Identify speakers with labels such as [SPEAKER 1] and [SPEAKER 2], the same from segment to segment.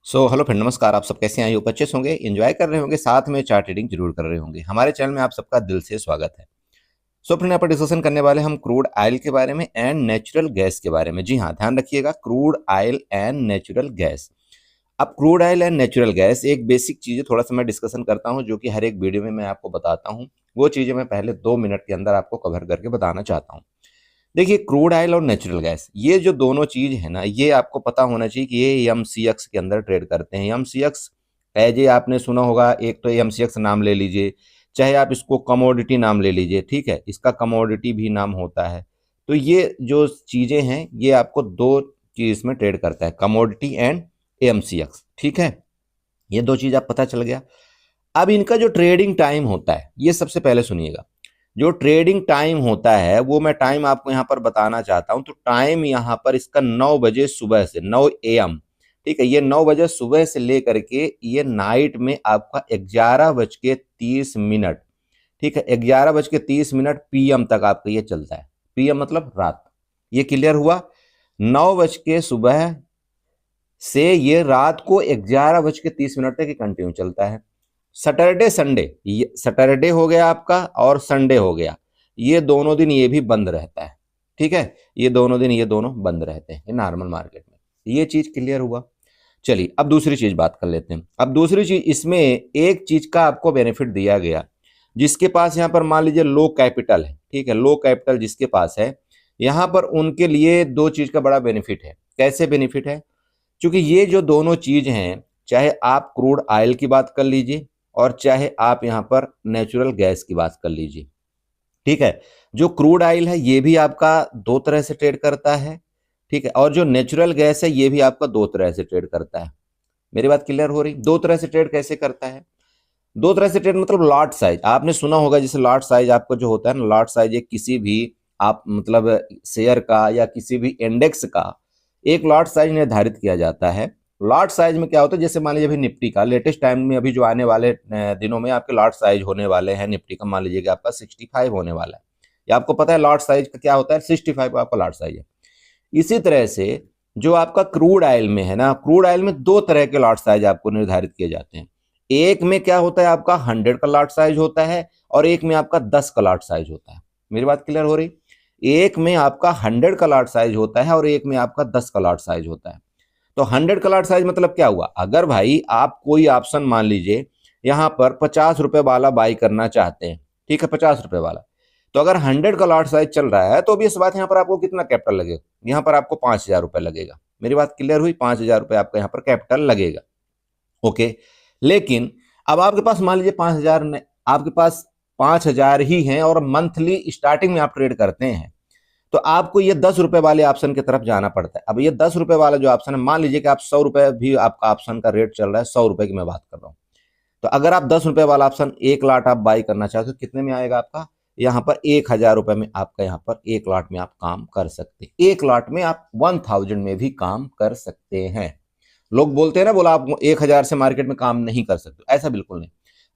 [SPEAKER 1] Hello friend, नमस्कार। आप सब कैसे हैं? आई होप अच्छे से होंगे, एंजॉय कर रहे होंगे, साथ में चार्ट रीडिंग जरूर कर रहे होंगे। हमारे चैनल में आप सबका दिल से स्वागत है। फ्रेंड, यहाँ पर डिस्कशन करने वाले हम क्रूड ऑयल के बारे में एंड नेचुरल गैस के बारे में। जी हाँ, ध्यान रखिएगा, crude oil and natural gas. अब crude oil and natural gas एक बेसिक चीज़ है, थोड़ा सा मैं डिस्कशन करता हूँ जो कि हर एक वीडियो में मैं आपको बताता हूँ। वो चीज़ें मैं पहले 2 मिनट के अंदर आपको कवर करके बताना चाहता हूँ। देखिए, क्रूड ऑयल और नेचुरल गैस, ये जो दोनों चीज है ना, ये आपको पता होना चाहिए कि ये एमसीएक्स के अंदर ट्रेड करते हैं। एमसीएक्स एज ए आपने सुना होगा, एक तो एमसीएक्स नाम ले लीजिए, चाहे आप इसको कमोडिटी नाम ले लीजिए, ठीक है, इसका कमोडिटी भी नाम होता है। तो ये जो चीजें हैं, ये आपको दो चीज में ट्रेड करता है, कमोडिटी एंड एमसीएक्स, ठीक है। ये दो चीज आप पता चल गया। अब इनका जो ट्रेडिंग टाइम होता है, ये सबसे पहले सुनिएगा। जो ट्रेडिंग टाइम होता है वो मैं टाइम आपको यहाँ पर बताना चाहता हूँ। तो टाइम यहाँ पर इसका 9 बजे सुबह से 9 AM, ठीक है, ये 9 बजे सुबह से लेकर के ये नाइट में आपका 11:30, ठीक है, 11:30 PM तक आपका ये चलता है। PM मतलब रात। ये क्लियर हुआ? 9 बज के सुबह से ये रात को 11:30 तक ये कंटिन्यू चलता है। सैटरडे संडे, सैटरडे हो गया आपका और संडे हो गया, ये दोनों दिन ये भी बंद रहता है, ठीक है। ये दोनों दिन ये दोनों बंद रहते हैं नॉर्मल मार्केट में। ये चीज क्लियर हुआ। चलिए, अब दूसरी चीज बात कर लेते हैं। अब दूसरी चीज, इसमें एक चीज का आपको बेनिफिट दिया गया, जिसके पास यहाँ पर मान लीजिए लो कैपिटल है, ठीक है, लो कैपिटल जिसके पास है, यहाँ पर उनके लिए दो चीज का बड़ा बेनिफिट है। कैसे बेनिफिट है? क्योंकि ये जो दोनों चीज हैं, चाहे आप क्रूड ऑयल की बात कर लीजिए और चाहे आप यहाँ पर नेचुरल गैस की बात कर लीजिए, ठीक है। जो क्रूड ऑयल है ये भी आपका दो तरह से ट्रेड करता है, ठीक है, और जो नेचुरल गैस है ये भी आपका दो तरह से ट्रेड करता है। मेरी बात क्लियर हो रही? दो तरह से ट्रेड कैसे करता है? दो तरह से ट्रेड मतलब लॉट साइज, आपने सुना होगा, जैसे लॉट साइज आपका जो होता है ना, लॉट साइज एक किसी भी आप मतलब शेयर का या किसी भी इंडेक्स का एक लॉट साइज निर्धारित किया जाता है। लॉट साइज में क्या होता है, जैसे मान लीजिए अभी निफ्टी का लेटेस्ट टाइम में, अभी जो आने वाले दिनों में आपके लॉट साइज होने वाले हैं निफ्टी का, मान लीजिए कि आपका 65 होने वाला है। या आपको पता है लॉट साइज का क्या होता है? 65 आपका लॉट साइज है। इसी तरह से जो आपका क्रूड ऑयल में है ना, क्रूड ऑयल में दो तरह के लॉट साइज आपको निर्धारित किए जाते हैं। एक में क्या होता है, आपका 100 का लॉट साइज होता है और एक में आपका 10 का लॉट साइज होता है। मेरी बात क्लियर हो रही? एक में आपका 100 का लॉट साइज होता है और एक में आपका 10 का लॉट साइज होता है। तो 100 का लॉट साइज मतलब क्या हुआ? अगर भाई आप कोई ऑप्शन मान लीजिए यहां पर 50 रुपए वाला बाई करना चाहते हैं, ठीक है, 50 रुपए वाला, तो अगर 100 का लॉट साइज चल रहा है तो भी इस बात, यहाँ पर आपको कितना कैपिटल लगेगा? यहाँ पर आपको 5,000 रुपए लगेगा। मेरी बात क्लियर हुई? 5,000 रुपए आपका यहाँ पर कैपिटल लगेगा। ओके, लेकिन अब आपके पास मान लीजिए 5,000 ने, आपके पास 5,000 ही हैं और मंथली स्टार्टिंग में आप ट्रेड करते हैं, तो आपको ये 10 रुपए वाले ऑप्शन की तरफ जाना पड़ता है। अब ये 10 रुपए वाला जो ऑप्शन है, मान लीजिए कि आप 100 रुपए भी आपका ऑप्शन का रेट चल रहा है, 100 रुपए की मैं बात कर रहा हूँ। तो अगर आप 10 रुपए वाला ऑप्शन एक लाट आप बाई करना चाहते हो, कितने में आएगा आपका? यहाँ पर 1,000 रुपए में आपका यहाँ पर एक लाट में आप काम कर सकते हैं। एक लाट में आप 1000 में भी काम कर सकते हैं। लोग बोलते हैं ना, बोला आप 1,000 से मार्केट में काम नहीं कर सकते, ऐसा बिल्कुल नहीं।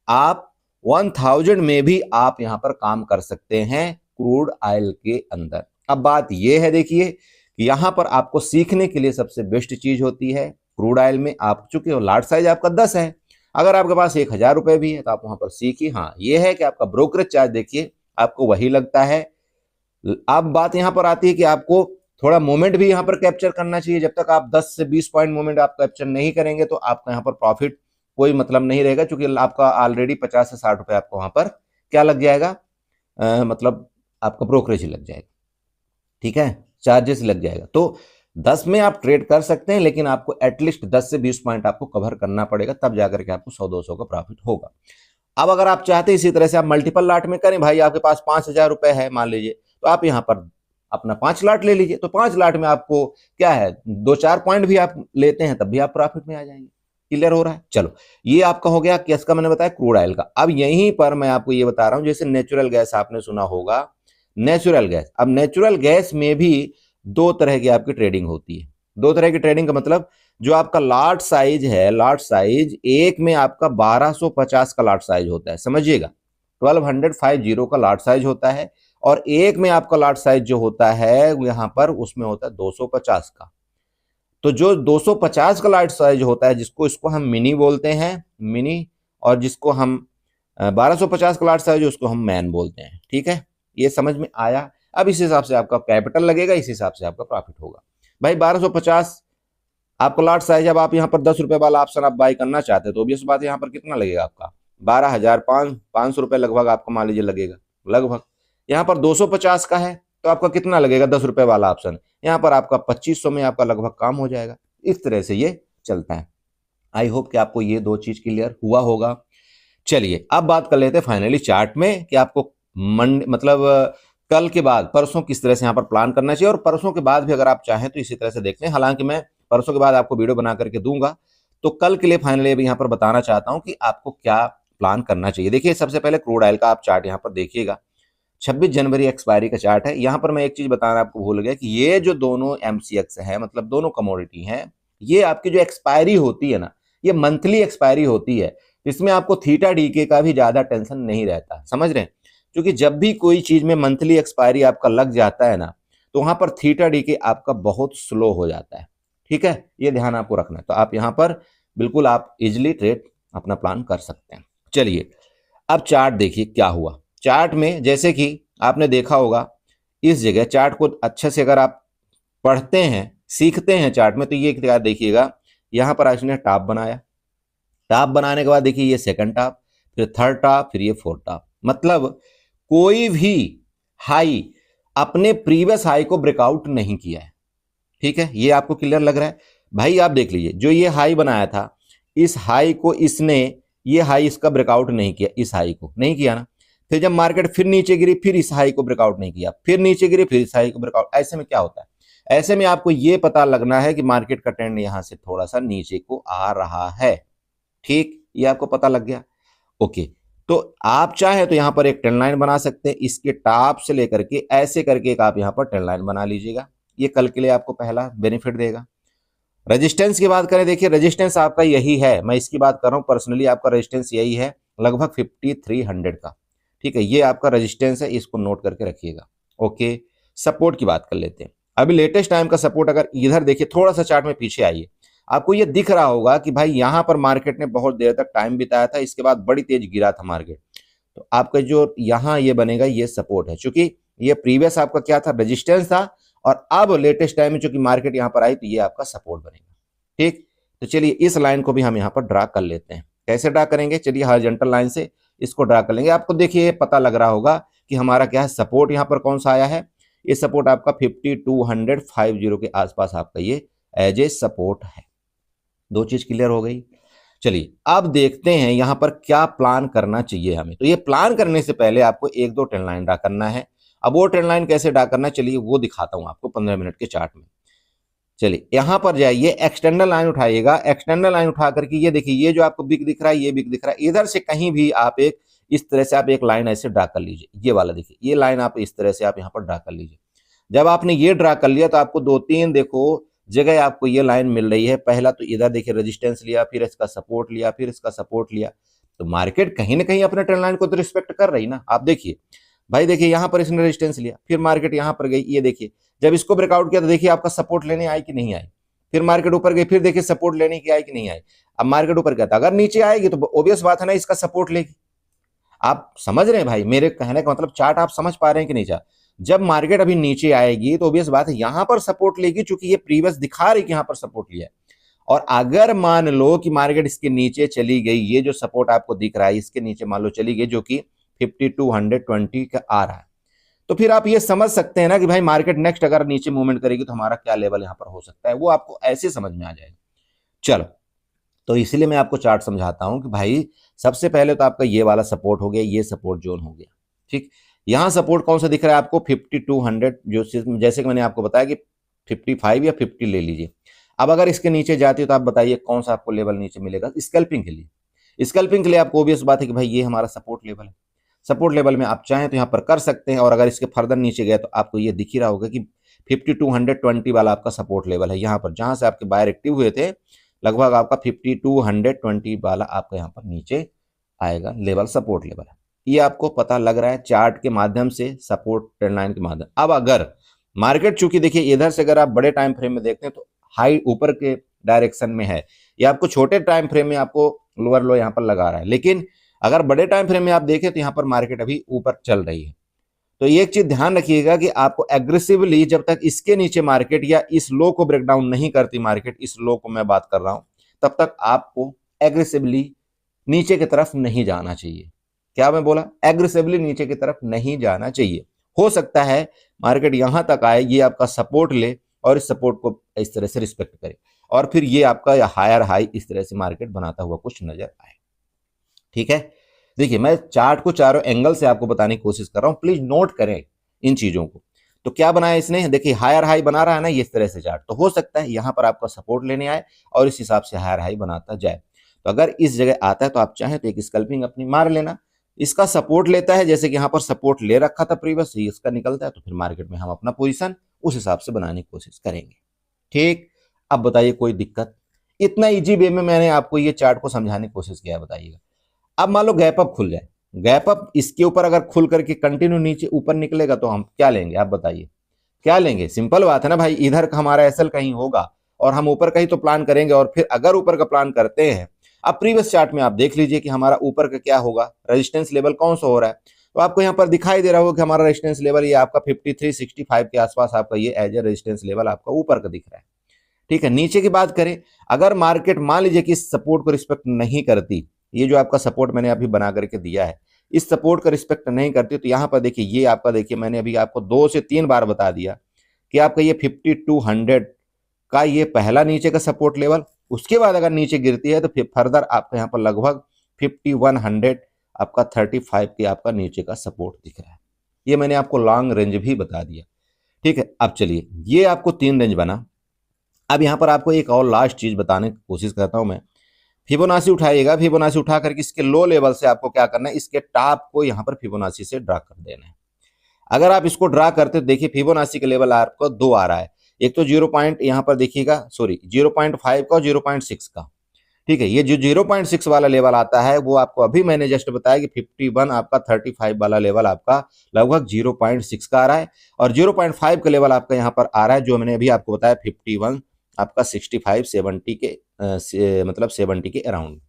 [SPEAKER 1] आप 1000 में भी आप यहाँ पर काम कर सकते हैं क्रूड ऑयल के अंदर। अब बात यह है, देखिए कि यहां पर आपको सीखने के लिए सबसे बेस्ट चीज होती है क्रूड ऑयल में, आप चूंकि लॉट साइज आपका 10 है, अगर आपके पास 1,000 रुपए भी है तो आप वहां पर सीखिए। हाँ, यह है कि आपका ब्रोकरेज चार्ज देखिए आपको वही लगता है। अब बात यहां पर आती है कि आपको थोड़ा मोमेंट भी यहां पर कैप्चर करना चाहिए। जब तक आप 10 से 20 पॉइंट मोमेंट आप कैप्चर नहीं करेंगे तो आपका यहाँ पर प्रॉफिट कोई मतलब नहीं रहेगा, क्योंकि आपका ऑलरेडी 50 से 60 रुपए आपको वहां पर क्या लग जाएगा, मतलब आपका ब्रोकरेज ही लग जाएगा, ठीक है, चार्जेस लग जाएगा। तो 10 में आप ट्रेड कर सकते हैं, लेकिन आपको एटलीस्ट 10 से 20 पॉइंट आपको कवर करना पड़ेगा, तब जाकर के आपको 100-200 का प्रॉफिट होगा। अब अगर आप चाहते हैं इसी तरह से आप मल्टीपल लाट में करें, भाई आपके पास 5,000 रुपए है मान लीजिए, तो आप यहाँ पर अपना 5 लाट ले लीजिए। तो 5 लाट में आपको क्या है, 2-4 पॉइंट भी आप लेते हैं तब भी आप प्रॉफिट में आ जाएंगे। क्लियर हो रहा है? चलो, ये आपका हो गया किसका, मैंने बताया क्रूड ऑयल का। अब यहीं पर मैं आपको ये बता रहा हूं, जैसे नेचुरल गैस आपने सुना होगा, नेचुरल गैस। अब नेचुरल गैस में भी दो तरह की आपकी ट्रेडिंग होती है। दो तरह की ट्रेडिंग का मतलब, जो आपका लॉट साइज है, लॉट साइज एक में आपका 1250 का लॉट साइज होता है, समझिएगा, 1250 का लॉट साइज होता है, और एक में आपका लॉट साइज जो होता है यहां पर उसमें होता है 250 का। तो जो 250 का लॉट साइज होता है, इसको हम मिनी बोलते हैं, मिनी, और जिसको हम 1250 का लॉट साइज उसको हम मैन बोलते हैं। ठीक है, ये समझ में आया। अब इस हिसाब से आपका कैपिटल लगेगा, इस हिसाब से आपका प्रॉफिट होगा। भाई 1250 आपका लॉट साइज, अब आप यहाँ पर 10 रुपए वाला ऑप्शन आप बाय करना चाहते हैं तो ऑब्वियस बात है यहाँ पर कितना लगेगा आपका 12,500 रुपए लगभग आपको मान लीजिए लगेगा लगभग। यहाँ पर 250 का है तो आपका कितना लगेगा 10 रुपए वाला ऑप्शन, यहाँ पर आपका 2500 में आपका लगभग काम हो जाएगा। इस तरह से ये चलता है। आई होप कि आपको ये दो चीज क्लियर हुआ होगा। चलिए अब बात कर लेते हैं फाइनली चार्ट में कि आपको मतलब कल के बाद परसों किस तरह से यहाँ पर प्लान करना चाहिए, और परसों के बाद भी अगर आप चाहें तो इसी तरह से देख लें। हालांकि मैं परसों के बाद आपको वीडियो बना करके दूंगा, तो कल के लिए फाइनली अभी यहाँ पर बताना चाहता हूं कि आपको क्या प्लान करना चाहिए। देखिए सबसे पहले क्रूड ऑयल का आप चार्ट यहाँ पर देखिएगा, 26 जनवरी एक्सपायरी का चार्ट है। यहाँ पर मैं एक चीज बताना आपको भूल गया कि ये जो दोनों एमसीएक्स है, मतलब दोनों कमोडिटी हैं, ये आपकी जो एक्सपायरी होती है ना, ये मंथली एक्सपायरी होती है। इसमें आपको थीटा डीके का भी ज्यादा टेंशन नहीं रहता, समझ रहे हैं, क्योंकि जब भी कोई चीज में मंथली एक्सपायरी आपका लग जाता है ना, तो वहां पर थीटा डीके आपका बहुत स्लो हो जाता है। ठीक है, ये ध्यान आपको रखना है। तो आप यहाँ पर बिल्कुल आप इजिली ट्रेड अपना प्लान कर सकते हैं। चलिए अब चार्ट देखिए क्या हुआ। चार्ट में जैसे कि आपने देखा होगा, इस जगह चार्ट को अच्छे से अगर आप पढ़ते हैं सीखते हैं चार्ट में, तो ये क्या देखिएगा, यहाँ पर इसने टॉप बनाया, टॉप बनाने के बाद देखिए ये सेकंड टॉप, फिर थर्ड टॉप, फिर ये फोर्थ टॉप। मतलब कोई भी हाई अपने प्रीवियस हाई को ब्रेकआउट नहीं किया है। ठीक है, ये आपको क्लियर लग रहा है। भाई आप देख लीजिए, जो ये हाई बनाया था, इस हाई को इसने, ये हाई इसका ब्रेकआउट नहीं किया, इस हाई को नहीं किया ना। फिर जब मार्केट फिर नीचे गिरी, फिर इस हाई को ब्रेकआउट नहीं किया, फिर नीचे गिरी, फिर इस हाई को ब्रेकआउट। ऐसे में क्या होता है, ऐसे में आपको ये पता लगना है कि मार्केट का ट्रेंड यहां से थोड़ा सा नीचे को आ रहा है। ठीक, ये आपको पता लग गया। ओके, तो आप चाहे तो यहां पर एक ट्रेंड लाइन बना सकते हैं, इसके टॉप से लेकर के ऐसे करके एक आप यहां पर ट्रेंड लाइन बना लीजिएगा। ये कल के लिए आपको पहला बेनिफिट देगा। रेजिस्टेंस की बात करें, देखिए रेजिस्टेंस आपका यही है, मैं इसकी बात कर रहा हूं पर्सनली, आपका रेजिस्टेंस यही है लगभग 5300 का। ठीक है, ये आपका रेजिस्टेंस है, इसको नोट करके रखिएगा। ओके, सपोर्ट की बात कर लेते हैं। अभी लेटेस्ट टाइम का सपोर्ट अगर इधर देखिए, थोड़ा सा चार्ट में पीछे आइए, आपको ये दिख रहा होगा कि भाई यहां पर मार्केट ने बहुत देर तक टाइम बिताया था, इसके बाद बड़ी तेज गिरा था मार्केट। तो आपका जो यहां ये बनेगा ये सपोर्ट है, क्योंकि ये प्रीवियस आपका क्या था, रेजिस्टेंस था, और अब लेटेस्ट टाइम में चूंकि मार्केट यहां पर आई तो ये आपका सपोर्ट बनेगा। ठीक, तो चलिए इस लाइन को भी हम यहां पर ड्रा कर लेते हैं। कैसे ड्रा करेंगे, चलिए हॉरिजॉन्टल लाइन से इसको ड्रा कर लेंगे। आपको देखिए पता लग रहा होगा कि हमारा क्या है, सपोर्ट यहां पर कौन सा आया है, ये सपोर्ट आपका 5250 के आसपास आपका ये एज ए सपोर्ट है। दो चीज क्लियर हो गई। चलिए अब देखते हैं यहां पर क्या प्लान करना चाहिए हमें। तो ये प्लान करने से पहले आपको एक दो ट्रेंड लाइन ड्रा करना है। अब वो ट्रेंड लाइन कैसे ड्रा करना है, चलिए वो दिखाता हूं आपको 15 मिनट के चार्ट में। चलिए यहां पर जाइए, एक्सटर्नल लाइन उठाइएगा। एक्सटर्नल लाइन उठा करके ये देखिए, ये जो आपको बिग दिख रहा है, ये बिग दिख रहा है, इधर से कहीं भी आप एक इस तरह से आप एक लाइन ऐसे ड्रा कर लीजिए। ये वाला देखिए, ये लाइन आप इस तरह से आप यहाँ पर ड्रा कर लीजिए। जब आपने ये ड्रा कर लिया तो आपको दो तीन देखो जगह आपको ये लाइन मिल रही है। पहला तो इधर देखिए रेजिस्टेंस लिया, फिर इसका सपोर्ट लिया, फिर इसका सपोर्ट लिया। तो मार्केट कहीं ना कहीं अपने ट्रेंड लाइन को तो रिस्पेक्ट कर रही ना। आप देखिए भाई, देखिए यहां पर इसने रेजिस्टेंस लिया, फिर मार्केट यहां पर गई, ये देखिए जब इसको ब्रेकआउट किया तो देखिए आपका सपोर्ट लेने आई कि नहीं आई। फिर मार्केट ऊपर गई, फिर देखिए सपोर्ट लेने की आई कि नहीं आई। अब मार्केट ऊपर गया था, अगर नीचे आएगी तो ऑब्वियस बात है ना, इसका सपोर्ट लेगी। आप समझ रहे हैं भाई, मेरे कहने का मतलब चार्ट आप समझ पा रहे हैं कि नहीं। चार्ट जब मार्केट अभी नीचे आएगी तो ऑब्वियस बात है यहां पर सपोर्ट लेगी, चूंकि ये प्रीवियस दिखा रही कि यहां पर सपोर्ट लिया है। और अगर मान लो कि मार्केट इसके नीचे चली गई, ये जो सपोर्ट आपको दिख रहा है इसके नीचे मान लो चली गई, जो कि 5220 का आ रहा है, तो फिर आप ये समझ सकते हैं ना कि भाई मार्केट नेक्स्ट अगर नीचे मूवमेंट करेगी तो हमारा क्या लेवल यहां पर हो सकता है, वो आपको ऐसे समझ में आ जाएगा। चलो, तो इसलिए मैं आपको चार्ट समझाता हूं कि भाई सबसे पहले तो आपका ये वाला सपोर्ट हो गया, ये सपोर्ट जोन हो गया। ठीक, यहां सपोर्ट कौन सा दिख रहा है आपको, 5200, जो जैसे कि मैंने आपको बताया कि 55 या 50 ले लीजिए। अब अगर इसके नीचे जाती है तो आप बताइए कौन सा आपको लेवल नीचे मिलेगा स्कैल्पिंग के लिए। स्कैल्पिंग के लिए आपको ऑब्वियस बात है कि भाई ये हमारा सपोर्ट लेवल है। सपोर्ट लेवल में आप चाहें तो यहाँ पर कर सकते हैं, और अगर इसके फर्दर नीचे गए तो आपको ये दिख ही रहा होगा कि 5220 वाला आपका सपोर्ट लेवल है। यहाँ पर जहां से आपके बायर एक्टिव हुए थे, लगभग आपका 5220 वाला आपका यहाँ पर नीचे आएगा लेवल, सपोर्ट लेवल है। ये आपको पता लग रहा है चार्ट के माध्यम से, सपोर्ट ट्रेंड लाइन के माध्यम। अब अगर मार्केट चूंकि देखिए इधर से अगर आप बड़े टाइम फ्रेम में देखते हैं तो हाई ऊपर के डायरेक्शन में है। ये आपको छोटे टाइम फ्रेम में आपको लोअर लो यहाँ पर लगा रहा है, लेकिन अगर बड़े टाइम फ्रेम में आप देखें तो यहाँ पर मार्केट अभी ऊपर चल रही है। तो ये एक चीज ध्यान रखिएगा कि आपको एग्रेसिवली जब तक इसके नीचे मार्केट या इस लो को ब्रेक डाउन नहीं करती मार्केट, इस लो को मैं बात कर रहा हूं, तब तक आपको एग्रेसिवली नीचे की तरफ नहीं जाना चाहिए। क्या मैं बोला? एग्रेसिवली नीचे की तरफ नहीं जाना चाहिए। हो सकता है मार्केट यहां तक आए, ये आपका सपोर्ट ले और इस सपोर्ट को इस तरह से रिस्पेक्ट करे और फिर ये आपका हायर हाई इस तरह से मार्केट बनाता हुआ कुछ नजर आए। ठीक है, देखिए मैं चार्ट को चारों एंगल से आपको बताने की कोशिश कर रहा हूं, प्लीज नोट करें इन चीजों को। तो क्या बनाया इसने, देखिए हायर हाई बना रहा है ना इस तरह से चार्ट, तो हो सकता है यहां पर आपका सपोर्ट लेने आए और इस हिसाब से हायर हाई बनाता जाए। तो अगर इस जगह आता है तो आप चाहें तो एक स्कैल्पिंग अपनी मार लेना। इसका सपोर्ट लेता है, जैसे कि यहाँ पर सपोर्ट ले रखा था प्रीवियस, इसका निकलता है तो फिर मार्केट में हम अपना पोजीशन उस हिसाब से बनाने की कोशिश करेंगे। ठीक, अब बताइए कोई दिक्कत? इतना इजी वे में मैंने आपको ये चार्ट को समझाने की कोशिश किया, बताइएगा। अब मान लो गैप अप खुल जाए, गैप अप इसके ऊपर अगर खुल करके कंटिन्यू नीचे ऊपर निकलेगा तो हम क्या लेंगे? आप बताइए क्या लेंगे? सिंपल बात है ना भाई, इधर का हमारा एसएल कहीं होगा और हम ऊपर का ही तो प्लान करेंगे। और फिर अगर ऊपर का प्लान करते हैं, अब प्रीवियस चार्ट में आप देख लीजिए कि हमारा ऊपर का क्या होगा, रेजिस्टेंस लेवल कौन सा हो रहा है। तो आपको यहाँ पर दिखाई दे रहा होगा कि हमारा रेजिस्टेंस लेवल ये आपका 5365 के आसपास आपका ये एज ए रेजिस्टेंस लेवल आपका ऊपर का दिख रहा है। ठीक है, नीचे की बात करें, अगर मार्केट मान लीजिए कि इस सपोर्ट को रिस्पेक्ट नहीं करती, ये जो आपका सपोर्ट मैंने अभी बना करके दिया है, इस सपोर्ट का रिस्पेक्ट नहीं करती, तो यहाँ पर देखिए ये आपका, देखिए मैंने अभी आपको 2 से 3 बार बता दिया कि आपका ये 5200 का ये पहला नीचे का सपोर्ट लेवल, उसके बाद अगर नीचे गिरती है तो फिर फर्दर आपका यहाँ पर लगभग 5100 आपका 35 के आपका नीचे का सपोर्ट दिख रहा है। ये मैंने आपको लॉन्ग रेंज भी बता दिया। ठीक है, अब चलिए ये आपको 3 रेंज बना। अब यहाँ पर आपको एक और लास्ट चीज बताने की कोशिश करता हूं मैं। फिबोनाची उठाइएगा, फिबोनाची उठा करके इसके लो लेवल से आपको क्या करना है, इसके टॉप को यहाँ पर फिबोनाची से ड्रा कर देना है। अगर आप इसको ड्रा करते तो देखिए फिबोनाची का लेवल आपको 2 आ रहा है, एक तो 0 पॉइंट यहाँ पर देखिएगा, सॉरी 0.5 का और 0.6 का। ठीक है, ये जो 0.6 वाला लेवल आता है वो आपको अभी मैंने जस्ट बताया कि 51 आपका 35 वाला लेवल आपका लगभग 0.6 का आ रहा है और 0.5 का लेवल आपका यहाँ पर आ रहा है जो मैंने अभी आपको बताया 51 आपका 65 70 के मतलब 70 के अराउंड। तो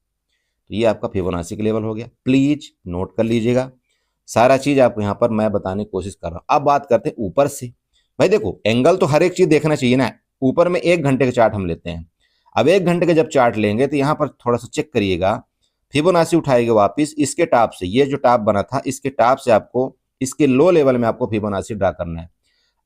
[SPEAKER 1] ये आपका फिबोनाची का लेवल हो गया, प्लीज नोट कर लीजिएगा। सारा चीज आपको यहाँ पर मैं बताने की कोशिश कर रहा हूँ। अब बात करते हैं ऊपर से। भाई देखो एंगल तो हर एक चीज देखना चाहिए ना। ऊपर में 1 घंटे का चार्ट हम लेते हैं। अब 1 घंटे का जब चार्ट लेंगे तो यहाँ पर थोड़ा सा चेक करिएगा, फिबोनाची उठाएगा वापिस इसके टॉप से, ये जो टॉप बना था इसके टॉप से आपको इसके लो लेवल में आपको फिबोनाची ड्रा करना है।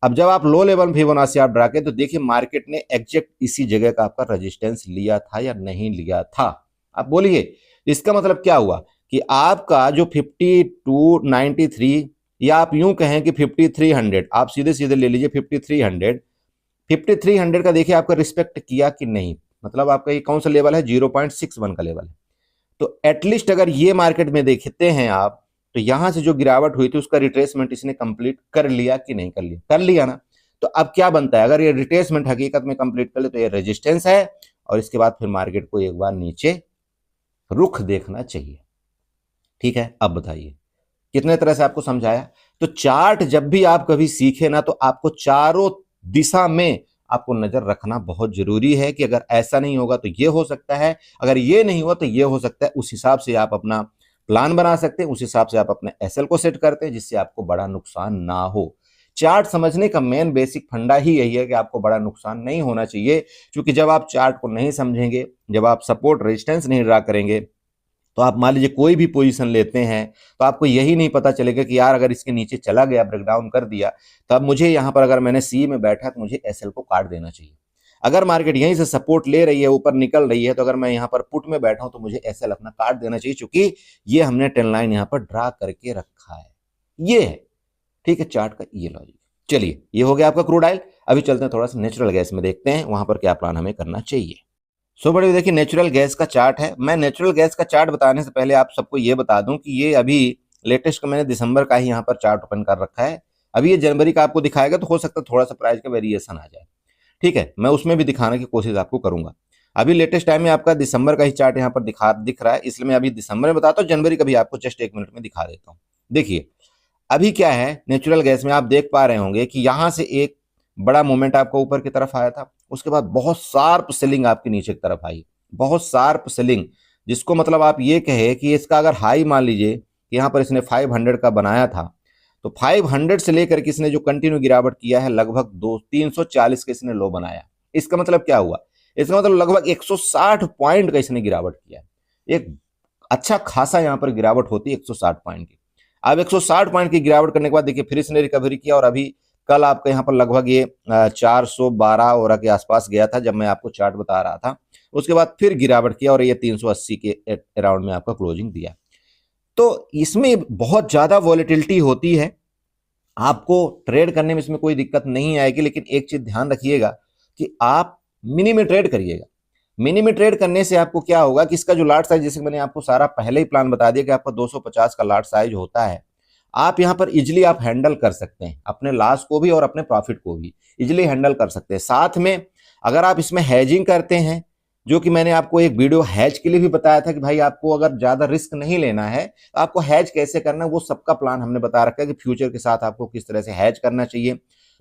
[SPEAKER 1] अब जब आप लो लेवल में फिबोनाची आप ड्रा के तो देखिए मार्केट ने एग्जैक्ट इसी जगह का आपका रेजिस्टेंस लिया था या नहीं लिया था, आप बोलिए। इसका मतलब क्या हुआ कि आपका जो 5293 या आप यूं कहें कि 5300, आप सीधे सीधे ले लीजिए 5300 का देखिए आपका रिस्पेक्ट किया कि नहीं, मतलब आपका ये कौन सा लेवल है, 0.61 का लेवल है। तो एटलीस्ट अगर ये मार्केट में देखते हैं आप तो यहां से जो गिरावट हुई थी उसका रिट्रेसमेंट इसने कंप्लीट कर लिया कि नहीं कर लिया, कर लिया ना। तो अब क्या बनता है, अगर ये रिट्रेसमेंट हकीकत में कंप्लीट कर ले तो ये रेजिस्टेंस है और इसके बाद फिर मार्केट को एक बार नीचे रुख देखना चाहिए। ठीक है, अब बताइए कितने तरह से आपको समझाया। तो चार्ट जब भी आप कभी सीखे ना तो आपको चारों दिशा में आपको नजर रखना बहुत जरूरी है कि अगर ऐसा नहीं होगा तो ये हो सकता है, अगर ये नहीं हुआ तो ये हो सकता है। उस हिसाब से आप अपना प्लान बना सकते हैं, उस हिसाब से आप अपने एसएल को सेट करते हैं जिससे आपको बड़ा नुकसान ना हो। चार्ट समझने का मेन बेसिक फंडा ही यही है कि आपको बड़ा नुकसान नहीं होना चाहिए, क्योंकि जब आप चार्ट को नहीं समझेंगे, जब आप सपोर्ट रेजिस्टेंस नहीं ड्रा करेंगे तो आप मान लीजिए कोई भी पोजीशन लेते हैं तो आपको यही नहीं पता चलेगा कि यार अगर इसके नीचे चला गया, ब्रेकडाउन कर दिया, तो अब मुझे यहाँ पर अगर मैंने सी में बैठा तो मुझे एसएल को काट देना चाहिए। अगर मार्केट यहीं से सपोर्ट ले रही है, ऊपर निकल रही है, तो अगर मैं यहाँ पर पुट में बैठा हूं तो मुझे एसएल अपना काट देना चाहिए, क्योंकि ये हमने ट्रेंड लाइन यहाँ पर ड्रा करके रखा है। ये है, ठीक है, चार्ट का ये लॉजिक। चलिए ये हो गया आपका क्रूड ऑयल। अभी चलते हैं थोड़ा सा नेचुरल गैस में, देखते हैं वहां पर क्या प्लान हमें करना चाहिए। सो बड़े देखिए नेचुरल गैस का चार्ट है। मैं नेचुरल गैस का चार्ट बताने से पहले आप सबको ये बता दूं कि ये अभी लेटेस्ट का मैंने दिसंबर का ही यहाँ पर चार्ट ओपन कर रखा है। अभी ये जनवरी का आपको दिखाएगा तो हो सकता है थोड़ा सा प्राइस का वेरिएशन आ जाए, ठीक है, मैं उसमें भी दिखाने की कोशिश आपको करूंगा। अभी लेटेस्ट टाइम में आपका दिसंबर का ही चार्ट यहाँ पर दिख रहा है, इसलिए मैं अभी दिसंबर में बताता हूँ, जनवरी का भी आपको जस्ट 1 मिनट में दिखा देता हूँ। देखिए अभी क्या है नेचुरल गैस में, आप देख पा रहे होंगे कि यहाँ से एक बड़ा मूवमेंट आपको ऊपर की तरफ आया था, उसके बाद बहुत शार्प सेलिंग आपकी नीचे की तरफ आई, बहुत शार्प सेलिंग, जिसको मतलब आप ये कहे कि इसका अगर हाई मान लीजिए कि यहाँ पर इसने 500 का बनाया था, तो 500 से लेकर के इसने जो कंटिन्यू गिरावट किया है लगभग 340 का इसने लो बनाया। इसका मतलब क्या हुआ, इसका मतलब लगभग 160 पॉइंट का इसने गिरावट किया। एक अच्छा खासा यहाँ पर गिरावट होती है 160 पॉइंट की। अब 160 पॉइंट की गिरावट करने के बाद देखिए फिर इसने रिकवरी किया और अभी कल आपका यहाँ पर लगभग ये 412 और के आसपास गया था जब मैं आपको चार्ट बता रहा था। उसके बाद फिर गिरावट किया और ये 380 के अराउंड में आपका क्लोजिंग दिया। तो इसमें बहुत ज्यादा वॉलेटिलिटी होती है, आपको ट्रेड करने में इसमें कोई दिक्कत नहीं आएगी, लेकिन एक चीज ध्यान रखिएगा कि आप मिनी में ट्रेड करिएगा। मिनी में ट्रेड करने से आपको क्या होगा कि इसका जो लाट साइज, जैसे मैंने आपको सारा पहले ही प्लान बता दिया कि आपका 250 का लाट साइज होता है, आप यहां पर इजिली आप हैंडल कर सकते हैं, अपने लॉस को भी और अपने प्रॉफिट को भी इजिली हैंडल कर सकते हैं। साथ में अगर आप इसमें हैजिंग करते हैं, जो कि मैंने आपको एक वीडियो हैज के लिए भी बताया था कि भाई आपको अगर ज्यादा रिस्क नहीं लेना है तो आपको हैज कैसे करना है, वो सबका प्लान हमने बता रखा है कि फ्यूचर के साथ आपको किस तरह से हैज करना चाहिए।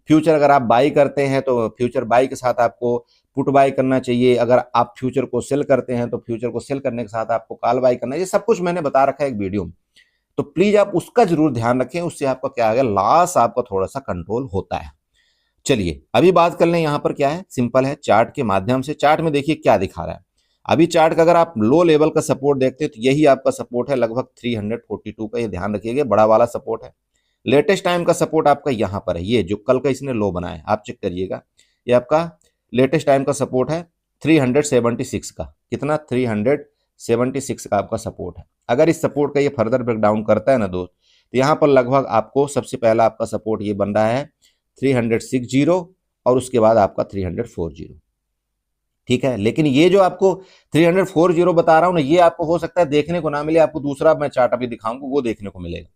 [SPEAKER 1] फ्यूचर अगर आप बाई करते हैं तो फ्यूचर बाई के साथ आपको पुट बाई करना चाहिए, अगर आप फ्यूचर को सेल करते हैं तो फ्यूचर को सेल करने के साथ आपको कॉल बाई करना है। ये सब कुछ मैंने बता रखा है एक वीडियो में, तो प्लीज आप उसका जरूर ध्यान रखें, उससे आपका क्या है, लॉस आपका थोड़ा सा कंट्रोल होता है। चलिए अभी बात कर लें, यहां पर क्या है, सिंपल है, चार्ट के माध्यम से। चार्ट में देखिए क्या दिखा रहा है। अभी चार्ट का अगर आप लो लेवल का सपोर्ट देखते हैं तो यही आपका सपोर्ट है लगभग 342 का, ये ध्यान रखिएगा, बड़ा वाला सपोर्ट है। लेटेस्ट टाइम का सपोर्ट आपका यहां पर है, ये जो कल का इसने लो बनाया आप चेक करिएगा, ये आपका लेटेस्ट टाइम का सपोर्ट है 376 का। कितना, 376 का आपका सपोर्ट है। अगर इस सपोर्ट का ये फर्दर ब्रेकडाउन करता है ना दोस्त, तो यहाँ पर लगभग आपको सबसे पहला आपका सपोर्ट ये बन रहा है 360 और उसके बाद आपका 340, ठीक है। लेकिन ये जो आपको 340 बता रहा हूं ना, ये आपको हो सकता है देखने को ना मिले, आपको दूसरा मैं चार्ट अभी दिखाऊंगा वो देखने को मिलेगा।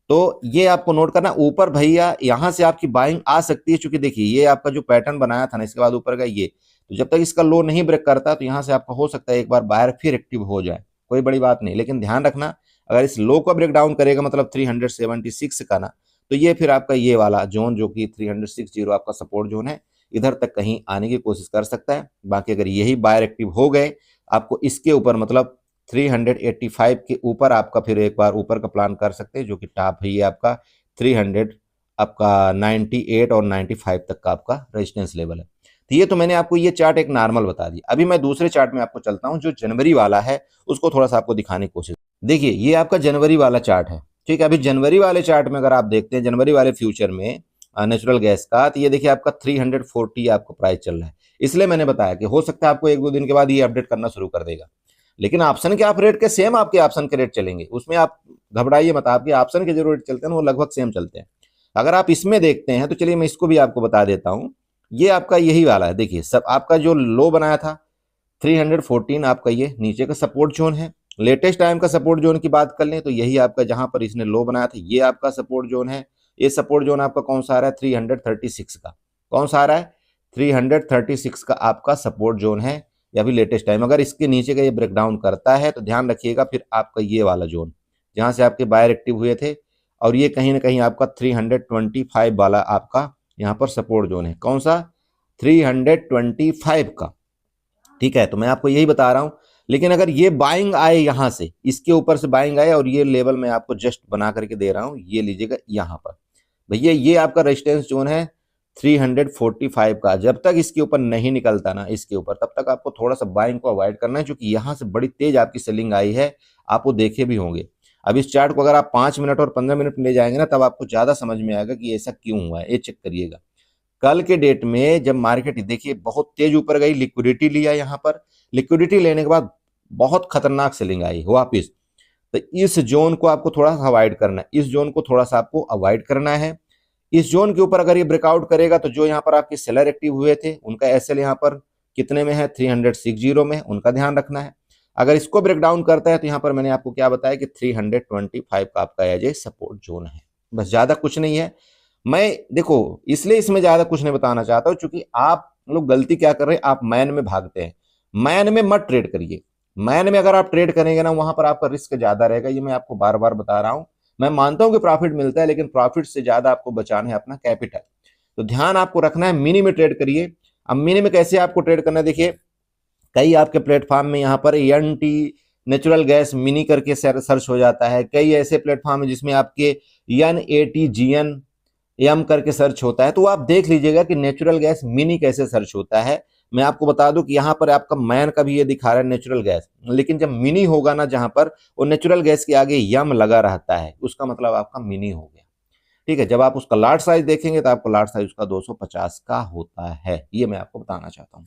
[SPEAKER 1] तो ये आपको नोट करना, ऊपर भैया यहां से आपकी बाइंग आ सकती है, क्योंकि देखिए ये आपका जो पैटर्न बनाया था ना, इसके बाद ऊपर का ये, तो जब तक इसका लो नहीं ब्रेक करता तो यहां से आपका हो सकता है एक बार बाहर फिर एक्टिव हो जाए, कोई बड़ी बात नहीं। लेकिन ध्यान रखना अगर इस लो का ब्रेक डाउन करेगा मतलब 376 का ना, तो ये फिर आपका ये वाला जोन जो कि 360 आपका सपोर्ट जोन है, इधर तक कहीं आने की कोशिश कर सकता है। बाकी अगर यही बायर एक्टिव हो गए, आपको इसके ऊपर मतलब 385 के ऊपर आपका फिर एक बार ऊपर का प्लान कर सकते हैं, जो कि टॉप है ये आपका 300 आपका 98 और 95 तक का आपका रेजिस्टेंस लेवल है। तो ये तो मैंने आपको ये चार्ट एक नॉर्मल बता दी। अभी मैं दूसरे चार्ट में आपको चलता हूं, जो जनवरी वाला है उसको थोड़ा सा आपको दिखाने की कोशिश। देखिए ये आपका जनवरी वाला चार्ट है, ठीक है। अभी जनवरी वाले चार्ट में अगर आप देखते हैं, जनवरी वाले फ्यूचर में नेचुरल गैस का, तो ये देखिए आपका 340 आपको प्राइस चल रहा है। इसलिए मैंने बताया कि हो सकता है आपको एक दो दिन के बाद ये अपडेट करना शुरू कर देगा, लेकिन ऑप्शन के आप रेट के सेम आपके ऑप्शन के रेट चलेंगे, उसमें आप घबराइए मत, आपके ऑप्शन के जो रेट चलते हैं वो लगभग सेम चलते हैं। अगर आप इसमें देखते हैं तो चलिए मैं इसको भी आपको बता देता हूं, ये आपका यही वाला है। देखिए सब आपका जो लो बनाया था 314 आपका ये नीचे का सपोर्ट जोन है। लेटेस्ट टाइम का सपोर्ट जोन की बात कर लें तो यही आपका जहां पर इसने लो बनाया था ये आपका सपोर्ट जोन है। ये सपोर्ट जोन आपका कौन सा आ रहा है, 336 का, कौन सा आ रहा है, 336 का आपका सपोर्ट जोन है, या भी लेटेस्ट टाइम। अगर इसके नीचे का ये ब्रेकडाउन करता है तो ध्यान रखिएगा फिर आपका ये वाला जोन जहां से आपके बायर एक्टिव हुए थे, और ये कहीं ना कहीं आपका 325 वाला आपका यहाँ पर सपोर्ट जोन है, कौन सा, 325 का, ठीक है। तो मैं आपको यही बता रहा हूं, लेकिन अगर ये बाइंग आए यहां से, इसके ऊपर से बाइंग आए, और ये लेवल मैं आपको जस्ट बना करके दे रहा हूं, ये लीजिएगा यहां पर भैया, ये आपका रेजिस्टेंस जोन है 345 का। जब तक इसके ऊपर नहीं निकलता ना इसके ऊपर, तब तक आपको थोड़ा सा बाइंग को अवॉइड करना है, क्योंकि यहां से बड़ी तेज आपकी सेलिंग आई है, आप वो देखे भी होंगे। अब इस चार्ट को अगर आप 5 मिनट और 15 मिनट में ले जाएंगे ना, तब आपको ज्यादा समझ में आएगा कि ऐसा क्यों हुआ है। ये चेक करिएगा, कल के डेट में जब मार्केट देखिए बहुत तेज ऊपर गई, लिक्विडिटी लिया, यहाँ पर लिक्विडिटी लेने के बाद बहुत खतरनाक सेलिंग आई वापिस। तो इस जोन को आपको थोड़ा सा अवॉइड करना है, इस जोन को थोड़ा सा आपको अवॉइड करना है। इस जोन के ऊपर अगर ये ब्रेकआउट करेगा तो जो यहाँ पर आपके सेलर एक्टिव हुए थे उनका एसएल यहाँ पर कितने में है, 360 में, उनका ध्यान रखना है। अगर इसको ब्रेकडाउन करता है तो यहाँ पर मैंने आपको क्या बताया कि 325 का आपका एज ए सपोर्ट जोन है, बस ज्यादा कुछ नहीं है। मैं देखो इसलिए इसमें ज्यादा कुछ नहीं बताना चाहता हूं, क्योंकि आप लोग गलती क्या कर रहे हैं, आप मैन में भागते हैं। मैन में मत ट्रेड करिए, मैन में अगर आप ट्रेड करेंगे ना, वहां पर आपका रिस्क ज्यादा रहेगा, ये मैं आपको बार बार बता रहा हूं। मैं मानता हूं कि प्रॉफिट मिलता है, लेकिन प्रॉफिट से ज्यादा आपको बचाना है अपना कैपिटल। तो ध्यान आपको रखना है, मिनी में ट्रेड करिए, अब मिनी में कैसे आपको ट्रेड करना है, देखिए कई आपके प्लेटफॉर्म में यहाँ पर NT नेचुरल गैस मिनी करके सर्च हो जाता है, कई ऐसे प्लेटफॉर्म है जिसमें आपके NATGNM करके सर्च होता है। तो आप देख लीजिएगा कि नेचुरल गैस मिनी कैसे सर्च होता है। मैं आपको बता दूं कि यहाँ पर आपका मैन का भी ये दिखा रहा है नेचुरल गैस, लेकिन जब मिनी होगा ना जहां पर वो नेचुरल गैस के आगे यम लगा रहता है, उसका मतलब आपका मिनी हो गया। ठीक है, जब आप उसका लार्ज साइज देखेंगे तो आपको लार्ज साइज उसका 250 का होता है, ये मैं आपको बताना चाहता हूँ।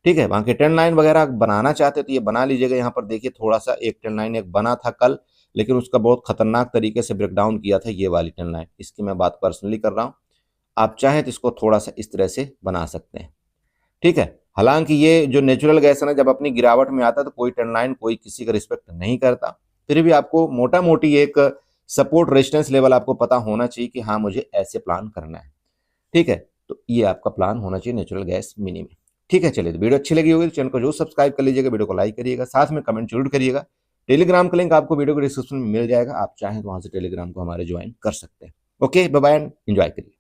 [SPEAKER 1] ठीक है, बाकी ट्रेंड लाइन वगैरह बनाना चाहते तो ये बना लीजिएगा। यहाँ पर देखिए थोड़ा सा एक ट्रेंड लाइन एक बना था कल, लेकिन उसका बहुत खतरनाक तरीके से ब्रेकडाउन किया था ये वाली ट्रेंड लाइन, इसकी मैं बात पर्सनली कर रहा हूँ। आप चाहें तो इसको थोड़ा सा इस तरह से बना सकते हैं। ठीक है, हालांकि ये जो नेचुरल गैस है ना, जब अपनी गिरावट में आता है तो कोई ट्रेंड लाइन कोई किसी का रिस्पेक्ट नहीं करता, फिर भी आपको मोटा मोटी एक सपोर्ट रेजिस्टेंस लेवल आपको पता होना चाहिए कि हाँ मुझे ऐसे प्लान करना है। ठीक है, तो ये आपका प्लान होना चाहिए नेचुरल गैस मिनी में। ठीक है, चलिए, तो वीडियो अच्छी लगी होगी तो चैनल को जरूर सब्सक्राइब कर लीजिएगा, वीडियो को लाइक करिएगा, साथ में कमेंट जरूर करिएगा। टेलीग्राम का लिंक आपको वीडियो के डिस्क्रिप्शन में मिल जाएगा, आप चाहें तो वहां से टेलीग्राम को हमारे ज्वाइन कर सकते हैं। Okay, bye bye and enjoy करिए।